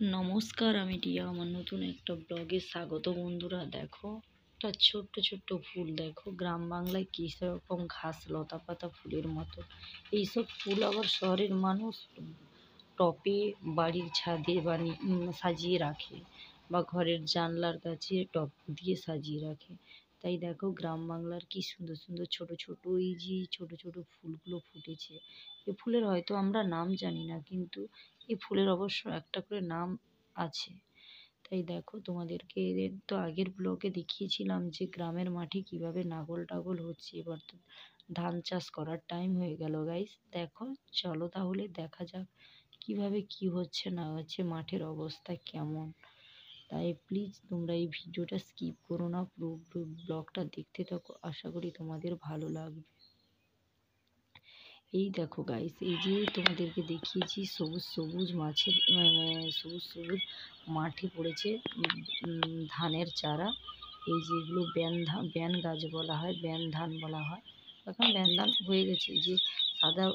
নমস্কার, আমি টিয়া। আমার নতুন একটা ব্লগে স্বাগত। বন্ধুরা দেখো, একটা ছোট্ট ছোট্ট ফুল দেখো। গ্রাম বাংলায় কী সেরকম ঘাস লতা পাতা ফুলের মতো। এইসব ফুল আবার শহরের মানুষ টবে বাড়ির ছাদে সাজিয়ে রাখে, বা ঘরের জানলার কাছে টব দিয়ে সাজিয়ে রাখে। তাই দেখো, গ্রাম বাংলার কি সুন্দর সুন্দর ছোট ছোট এই যে ছোট ছোট ফুলগুলো ফুটেছে। এই ফুলের হয়তো আমরা নাম জানি না, কিন্তু এই ফুলের অবশ্য একটা করে নাম আছে। তাই দেখো, তোমাদেরকে তো আগের ব্লগে দেখিয়েছিলাম যে গ্রামের মাঠে কিভাবে নাগল টাগল হচ্ছে। এবার তো ধান চাষ করার টাইম হয়ে গেল গাইস। দেখো, চলো তাহলে দেখা যাক কিভাবে কি হচ্ছে না হচ্ছে, মাঠের অবস্থা কেমন। তাই প্লিজ তোমরা এই ভিডিওটা স্কিপ করো না, পুরো ব্লগটা দেখতে থাকো। আশা করি তোমাদের ভালো লাগবে। এই দেখো গাইস, এই যে তোমাদেরকে দেখিয়েছি সবুজ সবুজ সবুজ সবুজ মাঠে পড়েছে ধানের চারা। এই যেগুলো ব্যান গাছ বলা হয়, ব্যান ধান বলা হয়। এখন ব্যান ধান হয়ে গেছে। এই যে সাদা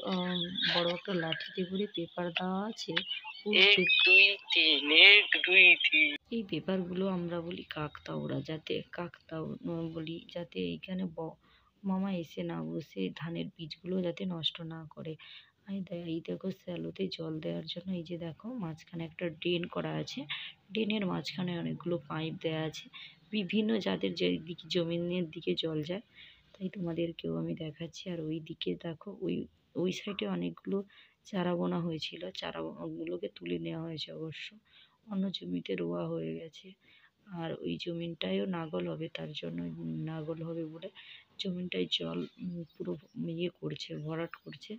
বড় একটা লাঠিতে করে পেপার দেওয়া আছে। এই পেপারগুলো আমরা বলি কাকতাওড়া, যাতে কাকতাও বলি, যাতে এইখানে মামা এসে না বসে ধানের বীজগুলো যাতে নষ্ট না করে। এই দেখো, স্যালোতে জল দেওয়ার জন্য এই যে দেখো মাঝখানে একটা ড্রেন করা আছে। ড্রেনের মাঝখানে অনেকগুলো পাইপ দেওয়া আছে, বিভিন্ন যাদের যেদিকে জমিনের দিকে জল যায়। তাই তোমাদেরকেও আমি দেখাচ্ছি। আর ওই দিকে দেখো, ওই সাইডে অনেকগুলো চারা বোনা হয়েছিল। চারাগুলোকে তুলে নেওয়া হয়েছে অবশ্য, অন্য জমিতে রোয়া হয়ে গেছে। আর ওই জমিনটায়ও নাগল হবে, তার জন্য নাগল হবে বলে জমিনটায় জল পুরো করছে, ভরাট করছে।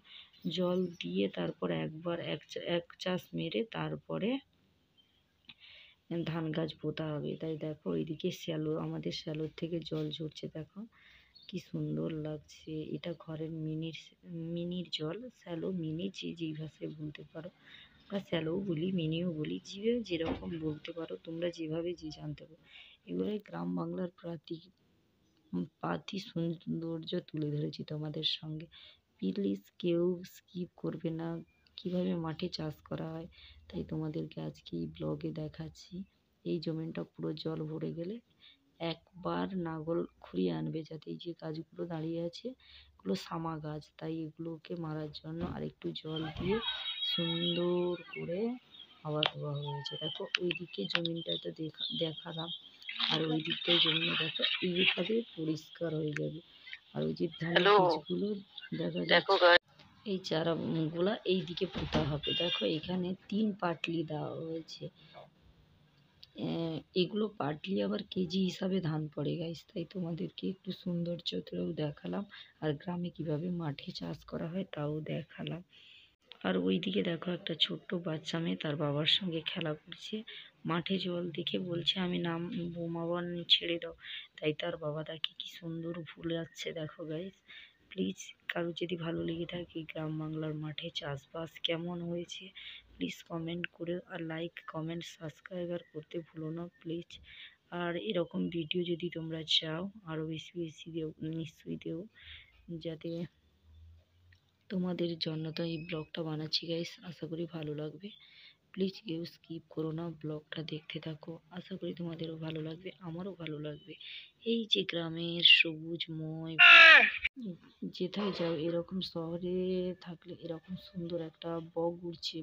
জল দিয়ে তারপর একবার এক চাষ মেরে তারপরে ধান গাছ পোতা হবে। তাই দেখো, ওইদিকে আমাদের শ্যালোর থেকে জল ঝরছে। দেখো কি সুন্দর লাগছে। এটা ঘরের মিনির জল। শ্যালো মিনি যেই ভাষায় বলতে পারো, আমরা শ্যালোও বলি, মিনিও বলি, যেরকম বলতে পারো তোমরা, যেভাবে যে জানতে পারো। এগুলো গ্রাম বাংলার প্রাতি সৌন্দর্য তুলে ধরেছি তোমাদের সঙ্গে। প্লিজ কেউ স্কিপ করবে না, কিভাবে মাঠে চাষ করা হয়। তাই তোমাদেরকে আজকে এই ব্লগে দেখাচ্ছি। এই জমিনটা পুরো জল ভরে গেলে একবার নাগল খুঁড়িয়ে আনবে, যাতে এই যে গাছগুলো দাঁড়িয়ে আছে এগুলো সামা গাছ। তাই এগুলোকে মারার জন্য আরেকটু জল দিয়ে সুন্দর করে আবার দেওয়া হয়েছে। দেখো ওইদিকে জমিনটাতে দেখালাম, আর ওই দিকটায় জমিনে দেখো এইভাবে পরিষ্কার হয়ে যাবে। আর ওই যে ধানের বীজগুলো দেখা যাচ্ছে, এই চারাগুলা এই দিকে পোতা হবে। দেখো এখানে 3 পাটলি দেওয়া হয়েছে। এগুলো পাটলি আবার কেজি হিসাবে ধান পড়ে গাইস। তাই তোমাদেরকে একটু সৌন্দর্যটাও দেখালাম, আর গ্রামে কিভাবে মাঠে চাষ করা হয় তাও দেখালাম। আর ওইদিকে দেখো, একটা ছোট্ট বাচ্চা মেয়ে তার বাবার সঙ্গে খেলা করছে। মাঠে জল দেখে বলছে আমি বোমা ছেড়ে দাও। তাই তার বাবা তাকে কি সুন্দর ভুলে যাচ্ছে। দেখো গাইস, প্লিজ কারো যদি ভালো লেগে থাকে গ্রাম বাংলার মাঠে চাষবাস কেমন হয়েছে, প্লিজ কমেন্ট করে, আর লাইক কমেন্ট সাবস্ক্রাইবার করতে ভুলো না প্লিজ। আর এরকম ভিডিও যদি তোমরা চাও আরও বেশি বেশি নিশ্চয়ই দেও, যাতে তোমাদের জন্য তো এই ব্লগটা বানাচ্ছি গাইস। আশা করি ভালো লাগবে। প্লিজ কেউ স্কিপ করো না, ব্লগটা দেখতে থাকো। আশা করি তোমাদেরও ভালো লাগবে, আমারও ভালো লাগবে। এই যে গ্রামের সবুজময়, যেথায় যাও এরকম শহরে থাকলে এরকম সুন্দর একটা বক উড়ছে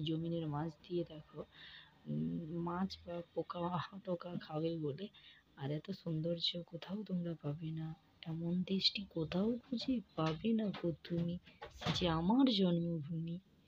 জমিনের মাছ দিয়ে। দেখো মাছ বা পোকা টোকা খাবে বলে। আর এত সৌন্দর্য কোথাও তোমরা পাবে না, এমন দেশটি কোথাও খুঁজে পাবে না গো তুমি, যে আমার জন্মভূমি।